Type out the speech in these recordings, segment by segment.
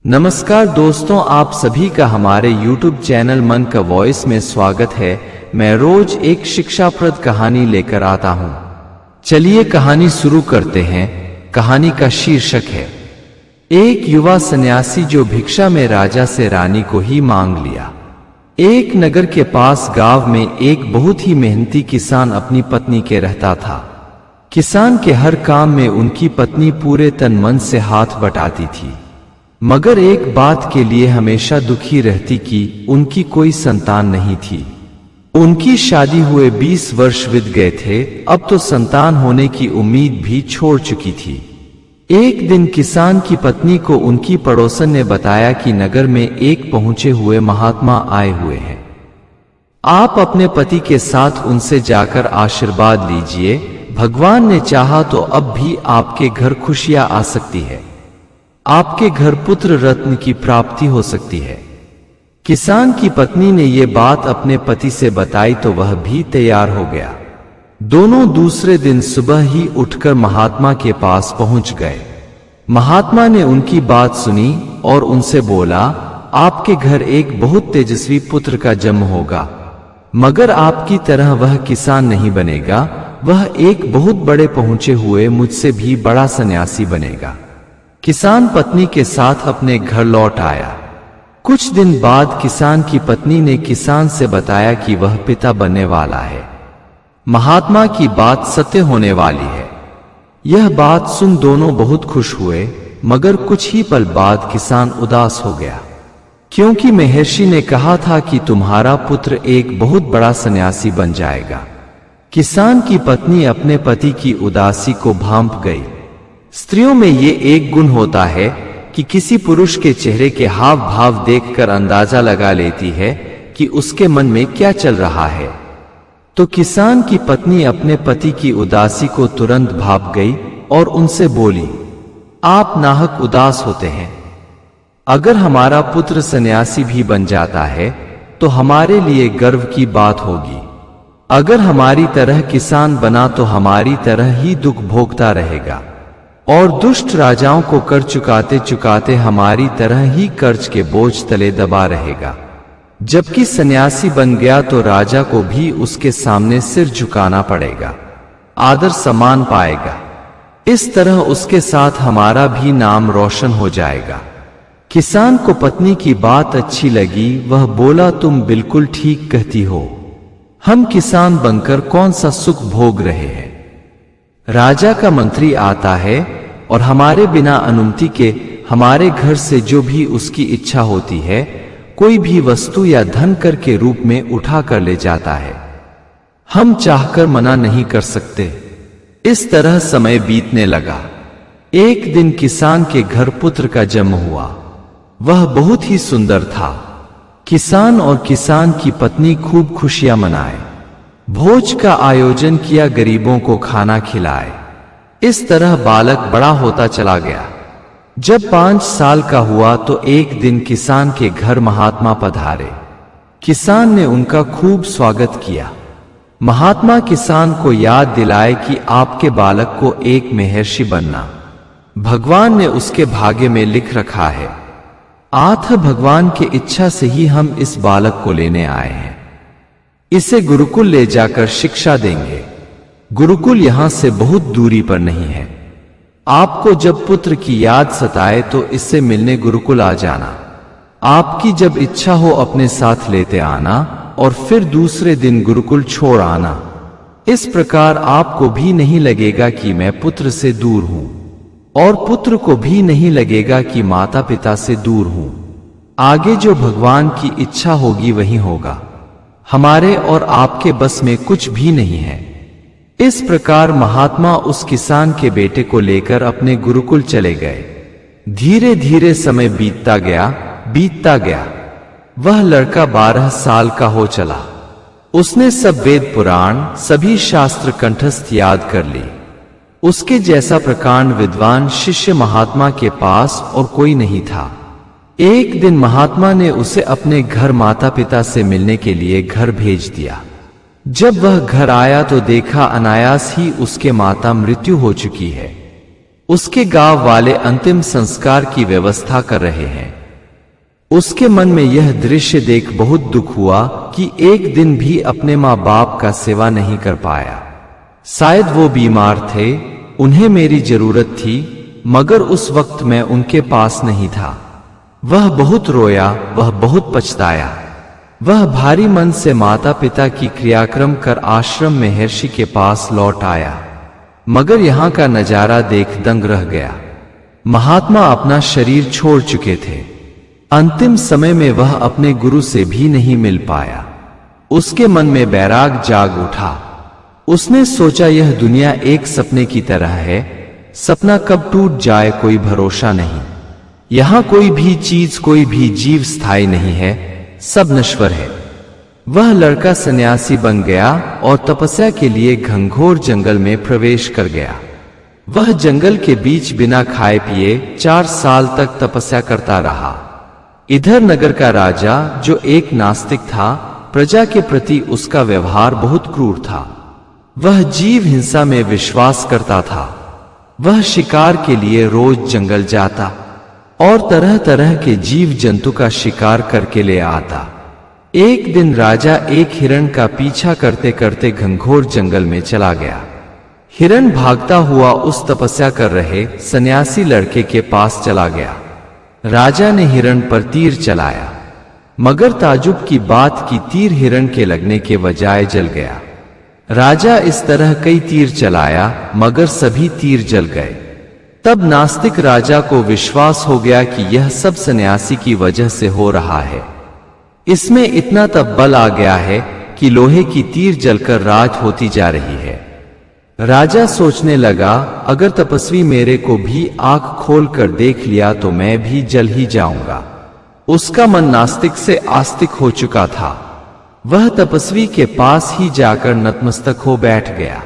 नमस्कार दोस्तों, आप सभी का हमारे YouTube चैनल मन का वॉइस में स्वागत है। मैं रोज एक शिक्षाप्रद कहानी लेकर आता हूँ। चलिए कहानी शुरू करते हैं। कहानी का शीर्षक है एक युवा सन्यासी जो भिक्षा में राजा से रानी को ही मांग लिया। एक नगर के पास गांव में एक बहुत ही मेहनती किसान अपनी पत्नी के रहता था। किसान के हर काम में उनकी पत्नी पूरे तन मन से हाथ बटाती थी, मगर एक बात के लिए हमेशा दुखी रहती कि उनकी कोई संतान नहीं थी। उनकी शादी हुए 20 वर्ष बीत गए थे, अब तो संतान होने की उम्मीद भी छोड़ चुकी थी। एक दिन किसान की पत्नी को उनकी पड़ोसन ने बताया कि नगर में एक पहुंचे हुए महात्मा आए हुए हैं। आप अपने पति के साथ उनसे जाकर आशीर्वाद लीजिए। भगवान ने चाहा तो अब भी आपके घर खुशियां आ सकती है। आपके घर पुत्र रत्न की प्राप्ति हो सकती है। किसान की पत्नी ने यह बात अपने पति से बताई तो वह भी तैयार हो गया। दोनों दूसरे दिन सुबह ही उठकर महात्मा के पास पहुंच गए। महात्मा ने उनकी बात सुनी और उनसे बोला, आपके घर एक बहुत तेजस्वी पुत्र का जन्म होगा, मगर आपकी तरह वह किसान नहीं बनेगा। वह एक बहुत बड़े पहुंचे हुए मुझसे भी बड़ा सन्यासी बनेगा। किसान पत्नी के साथ अपने घर लौट आया। कुछ दिन बाद किसान की पत्नी ने किसान से बताया कि वह पिता बनने वाला है। महात्मा की बात सत्य होने वाली है। यह बात सुन दोनों बहुत खुश हुए, मगर कुछ ही पल बाद किसान उदास हो गया, क्योंकि महर्षि ने कहा था कि तुम्हारा पुत्र एक बहुत बड़ा सन्यासी बन जाएगा। किसान की पत्नी अपने पति की उदासी को भांप गई। स्त्रियों में ये एक गुण होता है कि किसी पुरुष के चेहरे के हाव भाव देखकर अंदाजा लगा लेती है कि उसके मन में क्या चल रहा है। तो किसान की पत्नी अपने पति की उदासी को तुरंत भाप गई और उनसे बोली, आप नाहक उदास होते हैं। अगर हमारा पुत्र सन्यासी भी बन जाता है तो हमारे लिए गर्व की बात होगी। अगर हमारी तरह किसान बना तो हमारी तरह ही दुख भोगता रहेगा और दुष्ट राजाओं को कर चुकाते चुकाते हमारी तरह ही कर्ज के बोझ तले दबा रहेगा। जबकि सन्यासी बन गया तो राजा को भी उसके सामने सिर झुकाना पड़ेगा, आदर सम्मान पाएगा। इस तरह उसके साथ हमारा भी नाम रोशन हो जाएगा। किसान को पत्नी की बात अच्छी लगी। वह बोला, तुम बिल्कुल ठीक कहती हो। हम किसान बनकर कौन सा सुख भोग रहे हैं। राजा का मंत्री आता है और हमारे बिना अनुमति के हमारे घर से जो भी उसकी इच्छा होती है, कोई भी वस्तु या धन कर के रूप में उठा कर ले जाता है। हम चाहकर मना नहीं कर सकते। इस तरह समय बीतने लगा। एक दिन किसान के घर पुत्र का जन्म हुआ। वह बहुत ही सुंदर था। किसान और किसान की पत्नी खूब खुशियां मनाए। भोज का आयोजन किया, गरीबों को खाना खिलाए। इस तरह बालक बड़ा होता चला गया। जब 5 साल का हुआ तो एक दिन किसान के घर महात्मा पधारे। किसान ने उनका खूब स्वागत किया। महात्मा किसान को याद दिलाए कि आपके बालक को एक महर्षि बनना भगवान ने उसके भाग्य में लिख रखा है। आठ भगवान की इच्छा से ही हम इस बालक को लेने आए हैं। इसे गुरुकुल ले जाकर शिक्षा देंगे। गुरुकुल यहां से बहुत दूरी पर नहीं है। आपको जब पुत्र की याद सताए तो इससे मिलने गुरुकुल आ जाना। आपकी जब इच्छा हो अपने साथ लेते आना और फिर दूसरे दिन गुरुकुल छोड़ आना। इस प्रकार आपको भी नहीं लगेगा कि मैं पुत्र से दूर हूं और पुत्र को भी नहीं लगेगा कि माता पिता से दूर हूं। आगे जो भगवान की इच्छा होगी वही होगा। हमारे और आपके बस में कुछ भी नहीं है। इस प्रकार महात्मा उस किसान के बेटे को लेकर अपने गुरुकुल चले गए। धीरे धीरे समय बीतता गया। वह लड़का 12 साल का हो चला। उसने सब वेद पुराण, सभी शास्त्र कंठस्थ याद कर ली। उसके जैसा प्रकांड विद्वान शिष्य महात्मा के पास और कोई नहीं था। एक दिन महात्मा ने उसे अपने घर माता पिता से मिलने के लिए घर भेज दिया। जब वह घर आया तो देखा अनायास ही उसके माता मृत्यु हो चुकी है। उसके गांव वाले अंतिम संस्कार की व्यवस्था कर रहे हैं। उसके मन में यह दृश्य देख बहुत दुख हुआ कि एक दिन भी अपने माँ बाप का सेवा नहीं कर पाया। शायद वो बीमार थे, उन्हें मेरी जरूरत थी, मगर उस वक्त मैं उनके पास नहीं था। वह बहुत रोया, वह बहुत पछताया। वह भारी मन से माता पिता की क्रियाक्रम कर आश्रम में महर्षि के पास लौट आया, मगर यहाँ का नजारा देख दंग रह गया। महात्मा अपना शरीर छोड़ चुके थे। अंतिम समय में वह अपने गुरु से भी नहीं मिल पाया। उसके मन में वैराग जाग उठा। उसने सोचा यह दुनिया एक सपने की तरह है, सपना कब टूट जाए कोई भरोसा नहीं। यहां कोई भी चीज, कोई भी जीव स्थायी नहीं है, सब नश्वर है। वह लड़का सन्यासी बन गया और तपस्या के लिए घंघोर जंगल में प्रवेश कर गया। वह जंगल के बीच बिना खाए पिए 4 साल तक तपस्या करता रहा। इधर नगर का राजा, जो एक नास्तिक था, प्रजा के प्रति उसका व्यवहार बहुत क्रूर था। वह जीव हिंसा में विश्वास करता था। वह शिकार के लिए रोज जंगल जाता और तरह तरह के जीव जंतु का शिकार करके ले आता। एक दिन राजा एक हिरण का पीछा करते करते घंघोर जंगल में चला गया। हिरण भागता हुआ उस तपस्या कर रहे सन्यासी लड़के के पास चला गया। राजा ने हिरण पर तीर चलाया, मगर ताजुब की बात कि तीर हिरण के लगने के बजाय जल गया। राजा इस तरह कई तीर चलाया, मगर सभी तीर जल गए। तब नास्तिक राजा को विश्वास हो गया कि यह सब सन्यासी की वजह से हो रहा है। इसमें इतना तब बल आ गया है कि लोहे की तीर जलकर राख होती जा रही है। राजा सोचने लगा, अगर तपस्वी मेरे को भी आंख खोलकर देख लिया तो मैं भी जल ही जाऊंगा। उसका मन नास्तिक से आस्तिक हो चुका था। वह तपस्वी के पास ही जाकर नतमस्तक हो बैठ गया।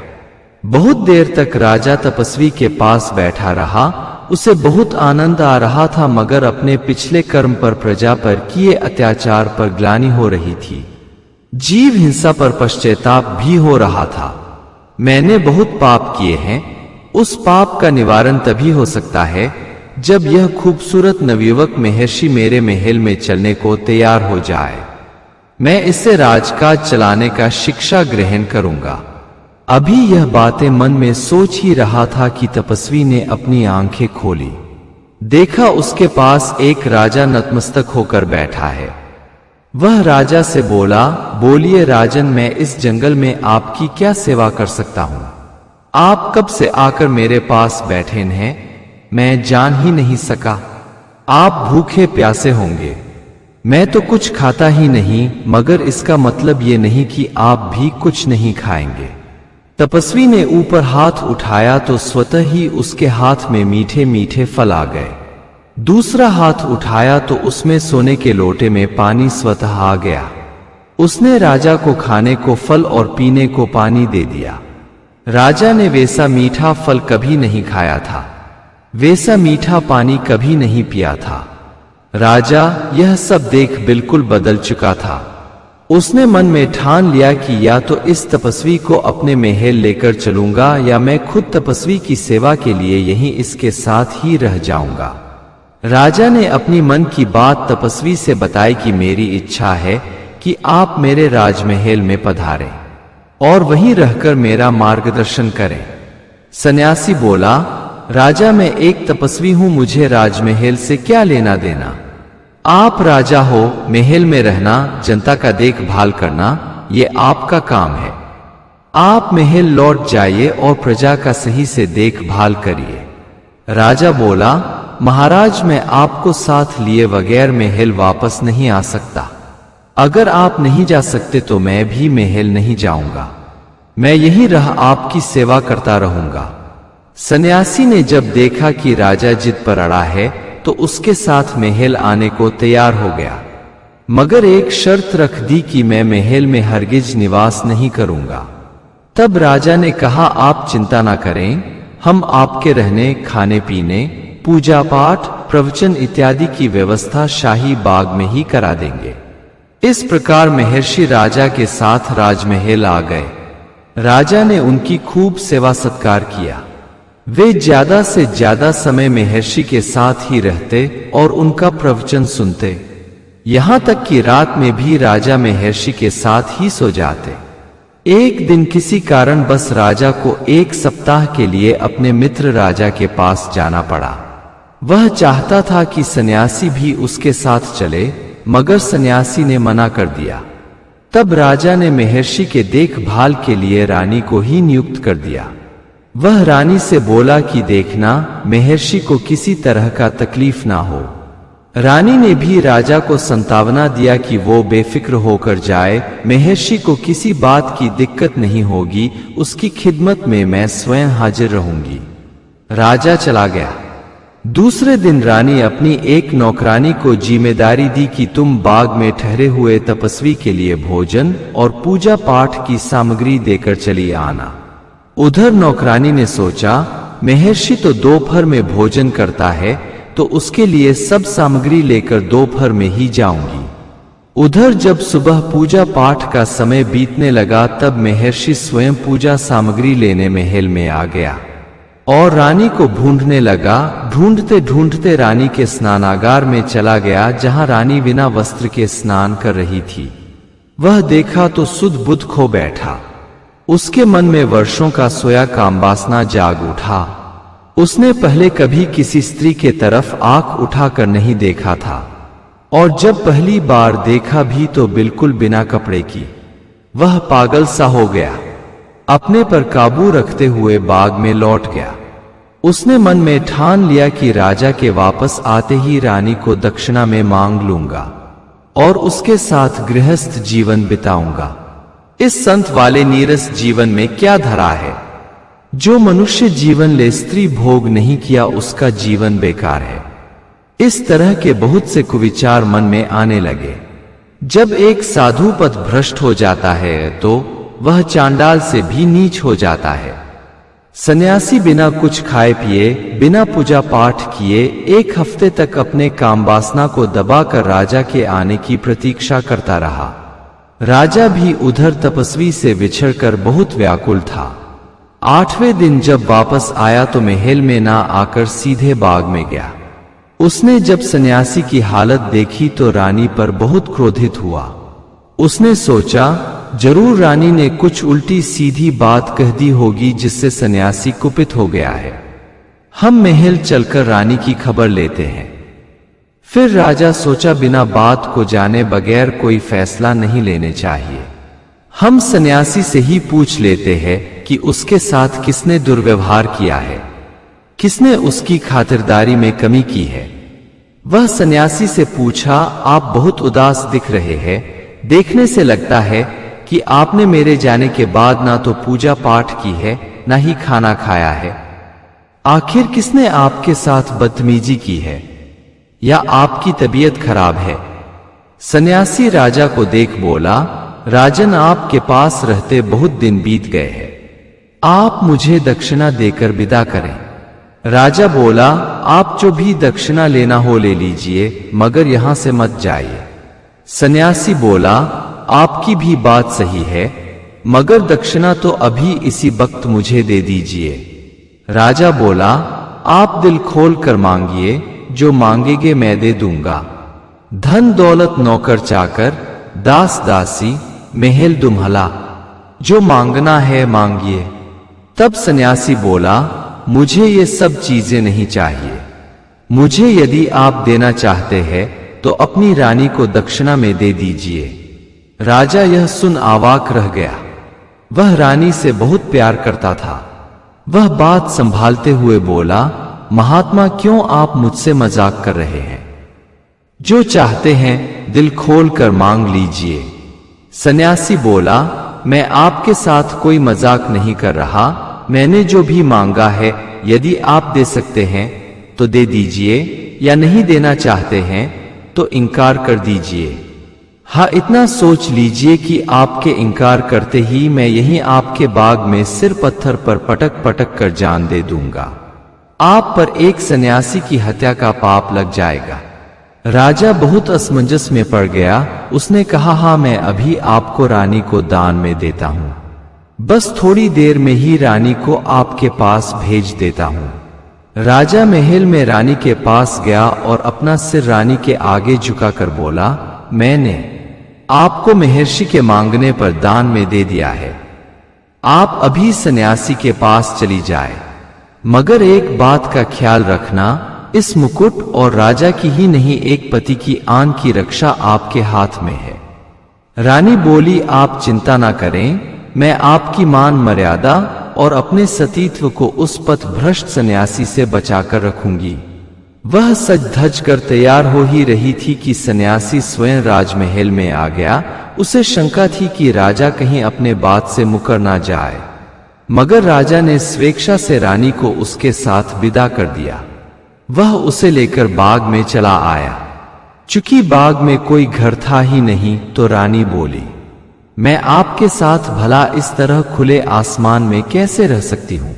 बहुत देर तक राजा तपस्वी के पास बैठा रहा। उसे बहुत आनंद आ रहा था, मगर अपने पिछले कर्म पर, प्रजा पर किए अत्याचार पर ग्लानि हो रही थी। जीव हिंसा पर पश्चाताप भी हो रहा था। मैंने बहुत पाप किए हैं। उस पाप का निवारण तभी हो सकता है जब यह खूबसूरत नवयुवक महर्षि मेरे महल में चलने को तैयार हो जाए। मैं इससे राजकाज चलाने का शिक्षा ग्रहण करूंगा। अभी यह बातें मन में सोच ही रहा था कि तपस्वी ने अपनी आंखें खोली। देखा उसके पास एक राजा नतमस्तक होकर बैठा है। वह राजा से बोला, बोलिए राजन, मैं इस जंगल में आपकी क्या सेवा कर सकता हूं? आप कब से आकर मेरे पास बैठे हैं, मैं जान ही नहीं सका। आप भूखे प्यासे होंगे। मैं तो कुछ खाता ही नहीं, मगर इसका मतलब ये नहीं कि आप भी कुछ नहीं खाएंगे। तपस्वी ने ऊपर हाथ उठाया तो स्वतः ही उसके हाथ में मीठे मीठे फल आ गए। दूसरा हाथ उठाया तो उसमें सोने के लोटे में पानी स्वतः आ गया। उसने राजा को खाने को फल और पीने को पानी दे दिया। राजा ने वैसा मीठा फल कभी नहीं खाया था, वैसा मीठा पानी कभी नहीं पिया था। राजा यह सब देख बिल्कुल बदल चुका था। उसने मन में ठान लिया कि या तो इस तपस्वी को अपने महल लेकर चलूंगा या मैं खुद तपस्वी की सेवा के लिए यहीं इसके साथ ही रह जाऊंगा। राजा ने अपनी मन की बात तपस्वी से बताई कि मेरी इच्छा है कि आप मेरे राजमहल में पधारें और वहीं रहकर मेरा मार्गदर्शन करें। सन्यासी बोला, राजा मैं एक तपस्वी हूं, मुझे राजमहल से क्या लेना देना। आप राजा हो, महल में रहना, जनता का देखभाल करना, ये आपका काम है। आप महल लौट जाइए और प्रजा का सही से देखभाल करिए। राजा बोला, महाराज मैं आपको साथ लिए बगैर महल वापस नहीं आ सकता। अगर आप नहीं जा सकते तो मैं भी महल नहीं जाऊंगा। मैं यहीं रह आपकी सेवा करता रहूंगा। सन्यासी ने जब देखा कि राजा जिद पर अड़ा है तो उसके साथ महल आने को तैयार हो गया, मगर एक शर्त रख दी कि मैं महल में हरगिज निवास नहीं करूंगा। तब राजा ने कहा, आप चिंता ना करें, हम आपके रहने, खाने पीने, पूजा पाठ, प्रवचन इत्यादि की व्यवस्था शाही बाग में ही करा देंगे। इस प्रकार महर्षि राजा के साथ राजमहल आ गए। राजा ने उनकी खूब सेवा सत्कार किया। वे ज्यादा से ज्यादा समय महर्षि के साथ ही रहते और उनका प्रवचन सुनते। यहाँ तक कि रात में भी राजा महर्षि के साथ ही सो जाते। एक दिन किसी कारण बस राजा को 1 सप्ताह के लिए अपने मित्र राजा के पास जाना पड़ा। वह चाहता था कि सन्यासी भी उसके साथ चले, मगर सन्यासी ने मना कर दिया। तब राजा ने महर्षि के देखभाल के लिए रानी को ही नियुक्त कर दिया। वह रानी से बोला कि देखना, महर्षि को किसी तरह का तकलीफ ना हो। रानी ने भी राजा को संतावना दिया कि वो बेफिक्र होकर जाए, महर्षि को किसी बात की दिक्कत नहीं होगी, उसकी खिदमत में मैं स्वयं हाजिर रहूंगी। राजा चला गया। दूसरे दिन रानी अपनी एक नौकरानी को जिम्मेदारी दी कि तुम बाग में ठहरे हुए तपस्वी के लिए भोजन और पूजा पाठ की सामग्री देकर चली आना। उधर नौकरानी ने सोचा, महर्षि तो दोपहर में भोजन करता है, तो उसके लिए सब सामग्री लेकर दोपहर में ही जाऊंगी। उधर जब सुबह पूजा पाठ का समय बीतने लगा, तब महर्षि स्वयं पूजा सामग्री लेने महल में आ गया और रानी को ढूंढने लगा। ढूंढते ढूंढते रानी के स्नानागार में चला गया, जहां रानी बिना वस्त्र के स्नान कर रही थी। वह देखा तो सुध बुध खो बैठा। उसके मन में वर्षों का सोया कामवासना जाग उठा। उसने पहले कभी किसी स्त्री के तरफ आंख उठाकर नहीं देखा था, और जब पहली बार देखा भी तो बिल्कुल बिना कपड़े की। वह पागल सा हो गया। अपने पर काबू रखते हुए बाग में लौट गया। उसने मन में ठान लिया कि राजा के वापस आते ही रानी को दक्षिणा में मांग लूंगा और उसके साथ गृहस्थ जीवन बिताऊंगा। इस संत वाले नीरस जीवन में क्या धरा है? जो मनुष्य जीवन ले स्त्री भोग नहीं किया, उसका जीवन बेकार है। इस तरह के बहुत से कुविचार मन में आने लगे। जब एक साधु पथ भ्रष्ट हो जाता है तो वह चांडाल से भी नीच हो जाता है। सन्यासी बिना कुछ खाए पिए, बिना पूजा पाठ किए 1 हफ्ते तक अपने कामवासना को दबाकर राजा के आने की प्रतीक्षा करता रहा। राजा भी उधर तपस्वी से बिछड़कर बहुत व्याकुल था। 8वें दिन जब वापस आया तो महल में ना आकर सीधे बाग में गया। उसने जब सन्यासी की हालत देखी तो रानी पर बहुत क्रोधित हुआ। उसने सोचा, जरूर रानी ने कुछ उल्टी सीधी बात कह दी होगी जिससे सन्यासी कुपित हो गया है। हम महल चलकर रानी की खबर लेते हैं। फिर राजा सोचा, बिना बात को जाने बगैर कोई फैसला नहीं लेने चाहिए। हम सन्यासी से ही पूछ लेते हैं कि उसके साथ किसने दुर्व्यवहार किया है, किसने उसकी खातिरदारी में कमी की है। वह सन्यासी से पूछा, आप बहुत उदास दिख रहे हैं। देखने से लगता है कि आपने मेरे जाने के बाद ना तो पूजा पाठ की है, ना ही खाना खाया है। आखिर किसने आपके साथ बदतमीजी की है, या आपकी तबीयत खराब है? सन्यासी राजा को देख बोला, राजन, आपके पास रहते बहुत दिन बीत गए हैं। आप मुझे दक्षिणा देकर विदा करें। राजा बोला, आप जो भी दक्षिणा लेना हो ले लीजिए, मगर यहां से मत जाइए। सन्यासी बोला, आपकी भी बात सही है, मगर दक्षिणा तो अभी इसी वक्त मुझे दे दीजिए। राजा बोला, आप दिल खोल कर मांगिए, जो मांगेगे मैं दे दूंगा। धन दौलत, नौकर चाकर, दास दासी, महल दुम्हला, जो मांगना है मांगिए। तब सन्यासी बोला, मुझे ये सब चीजें नहीं चाहिए। मुझे यदि आप देना चाहते हैं तो अपनी रानी को दक्षिणा में दे दीजिए। राजा यह सुन अवाक रह गया। वह रानी से बहुत प्यार करता था। वह बात संभालते हुए बोला, महात्मा, क्यों आप मुझसे मजाक कर रहे हैं? जो चाहते हैं दिल खोल कर मांग लीजिए। सन्यासी बोला, मैं आपके साथ कोई मजाक नहीं कर रहा। मैंने जो भी मांगा है, यदि आप दे सकते हैं तो दे दीजिए, या नहीं देना चाहते हैं तो इनकार कर दीजिए। हाँ, इतना सोच लीजिए कि आपके इनकार करते ही मैं यहीं आपके बाग में सिर पत्थर पर पटक पटक कर जान दे दूंगा। आप पर एक सन्यासी की हत्या का पाप लग जाएगा। राजा बहुत असमंजस में पड़ गया। उसने कहा, हाँ, मैं अभी आपको रानी को दान में देता हूं। बस थोड़ी देर में ही रानी को आपके पास भेज देता हूं। राजा महल में रानी के पास गया और अपना सिर रानी के आगे झुकाकर बोला, मैंने आपको महर्षि के मांगने पर दान में दे दिया है। आप अभी सन्यासी के पास चली जाए, मगर एक बात का ख्याल रखना, इस मुकुट और राजा की ही नहीं, एक पति की आन की रक्षा आपके हाथ में है। रानी बोली, आप चिंता ना करें, मैं आपकी मान मर्यादा और अपने सतीत्व को उस पथ भ्रष्ट सन्यासी से बचाकर रखूंगी। वह सज धज कर तैयार हो ही रही थी कि सन्यासी स्वयं राजमहल में आ गया। उसे शंका थी कि राजा कहीं अपने बात से मुकर ना जाए, मगर राजा ने स्वेच्छा से रानी को उसके साथ विदा कर दिया। वह उसे लेकर बाग में चला आया। चूंकि बाग में कोई घर था ही नहीं, तो रानी बोली, मैं आपके साथ भला इस तरह खुले आसमान में कैसे रह सकती हूं?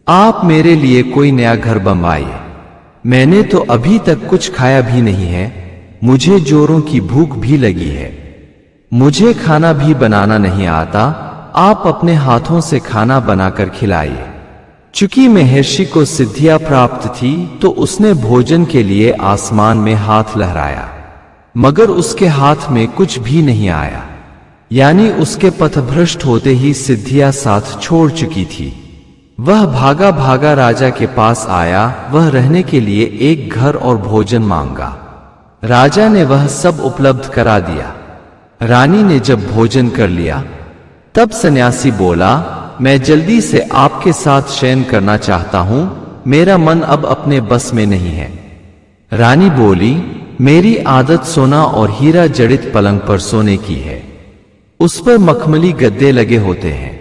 आप मेरे लिए कोई नया घर बनवाइए। मैंने तो अभी तक कुछ खाया भी नहीं है, मुझे जोरों की भूख भी लगी है। मुझे खाना भी बनाना नहीं आता, आप अपने हाथों से खाना बनाकर खिलाइए। चूंकि महर्षि को सिद्धियां प्राप्त थी, तो उसने भोजन के लिए आसमान में हाथ लहराया, मगर उसके हाथ में कुछ भी नहीं आया। यानी उसके पथभ्रष्ट होते ही सिद्धियां साथ छोड़ चुकी थी। वह भागा भागा राजा के पास आया। वह रहने के लिए एक घर और भोजन मांगा। राजा ने वह सब उपलब्ध करा दिया। रानी ने जब भोजन कर लिया, तब सन्यासी बोला, मैं जल्दी से आपके साथ शयन करना चाहता हूं, मेरा मन अब अपने बस में नहीं है। रानी बोली, मेरी आदत सोना और हीरा जड़ित पलंग पर सोने की है। उस पर मखमली गद्दे लगे होते हैं।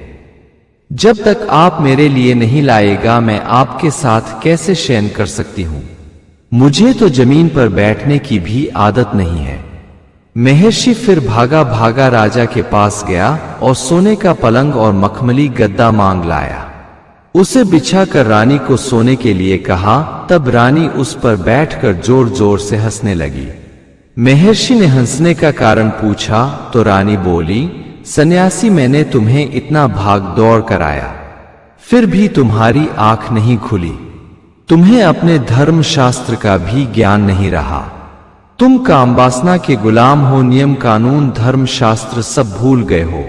जब तक आप मेरे लिए नहीं लाएगा, मैं आपके साथ कैसे शयन कर सकती हूं? मुझे तो जमीन पर बैठने की भी आदत नहीं है। महर्षि फिर भागा भागा राजा के पास गया और सोने का पलंग और मखमली गद्दा मांग लाया। उसे बिछाकर रानी को सोने के लिए कहा। तब रानी उस पर बैठकर जोर जोर से हंसने लगी। महर्षि ने हंसने का कारण पूछा, तो रानी बोली, सन्यासी, मैंने तुम्हें इतना भाग दौड़ कराया, फिर भी तुम्हारी आंख नहीं खुली। तुम्हें अपने धर्म शास्त्र का भी ज्ञान नहीं रहा। तुम कामवासना के गुलाम हो, नियम कानून धर्म शास्त्र सब भूल गए हो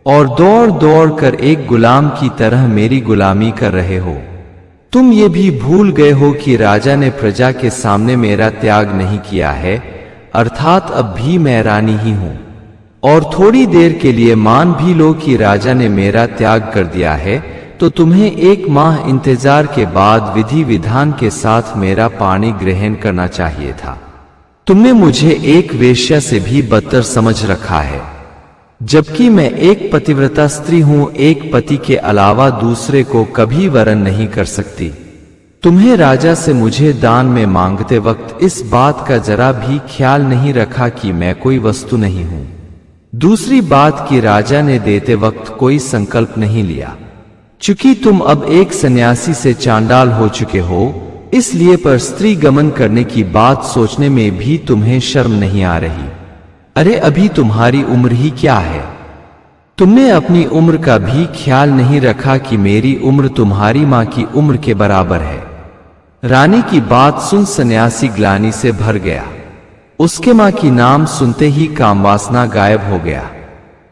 और दौड़ दौड़ कर एक गुलाम की तरह मेरी गुलामी कर रहे हो। तुम ये भी भूल गए हो कि राजा ने प्रजा के सामने मेरा त्याग नहीं किया है, अर्थात अब भी मैं रानी ही हूं। और थोड़ी देर के लिए मान भी लो कि राजा ने मेरा त्याग कर दिया है, तो तुम्हें 1 माह इंतजार के बाद विधि विधान के साथ मेरा पाणी ग्रहण करना चाहिए था। तुमने मुझे एक वेश्या से भी बदतर समझ रखा है, जबकि मैं एक पतिव्रता स्त्री हूं, एक पति के अलावा दूसरे को कभी वरण नहीं कर सकती। तुम्हें राजा से मुझे दान में मांगते वक्त इस बात का जरा भी ख्याल नहीं रखा कि मैं कोई वस्तु नहीं हूं। दूसरी बात कि राजा ने देते वक्त कोई संकल्प नहीं लिया। चूंकि तुम अब एक सन्यासी से चांडाल हो चुके हो, इसलिए पर स्त्री गमन करने की बात सोचने में भी तुम्हें शर्म नहीं आ रही। अरे अभी तुम्हारी उम्र ही क्या है? तुमने अपनी उम्र का भी ख्याल नहीं रखा कि मेरी उम्र तुम्हारी मां की उम्र के बराबर है। रानी की बात सुन सन्यासी ग्लानि से भर गया। उसके मां की नाम सुनते ही कामवासना गायब हो गया।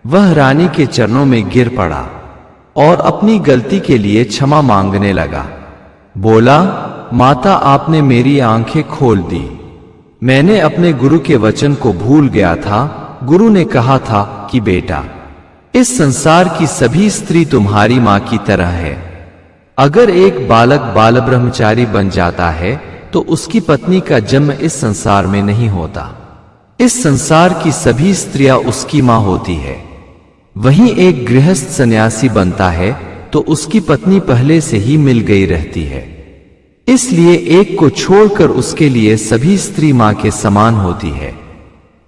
वह रानी के चरणों में गिर पड़ा और अपनी गलती के लिए क्षमा मांगने लगा। बोला, माता, आपने मेरी आंखें खोल दी। मैंने अपने गुरु के वचन को भूल गया था। गुरु ने कहा था कि बेटा, इस संसार की सभी स्त्री तुम्हारी मां की तरह है। अगर एक बालक बाल ब्रह्मचारी बन जाता है, तो उसकी पत्नी का जन्म इस संसार में नहीं होता। इस संसार की सभी स्त्रियां उसकी मां होती है। वहीं एक गृहस्थ सन्यासी बनता है, तो उसकी पत्नी पहले से ही मिल गई रहती है। इसलिए एक को छोड़कर उसके लिए सभी स्त्री मां के समान होती है।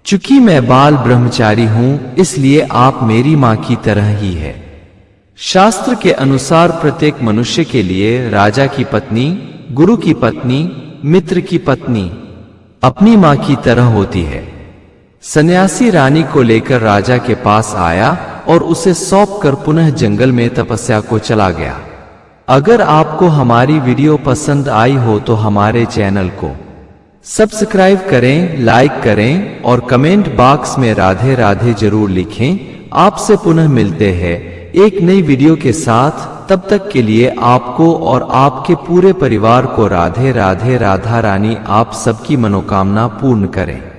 चूंकि मैं बाल ब्रह्मचारी हूं, इसलिए आप मेरी मां की तरह ही है। शास्त्र के अनुसार प्रत्येक मनुष्य के लिए राजा की पत्नी, गुरु की पत्नी, मित्र की पत्नी अपनी मां की तरह होती है। सन्यासी रानी को लेकर राजा के पास आया और उसे सौंपकर पुनः जंगल में तपस्या को चला गया। अगर आपको हमारी वीडियो पसंद आई हो तो हमारे चैनल को सब्सक्राइब करें, लाइक करें और कमेंट बॉक्स में राधे राधे जरूर लिखें। आपसे पुनः मिलते हैं एक नई वीडियो के साथ। तब तक के लिए आपको और आपके पूरे परिवार को राधे राधे। राधा रानी आप सबकी मनोकामना पूर्ण करें।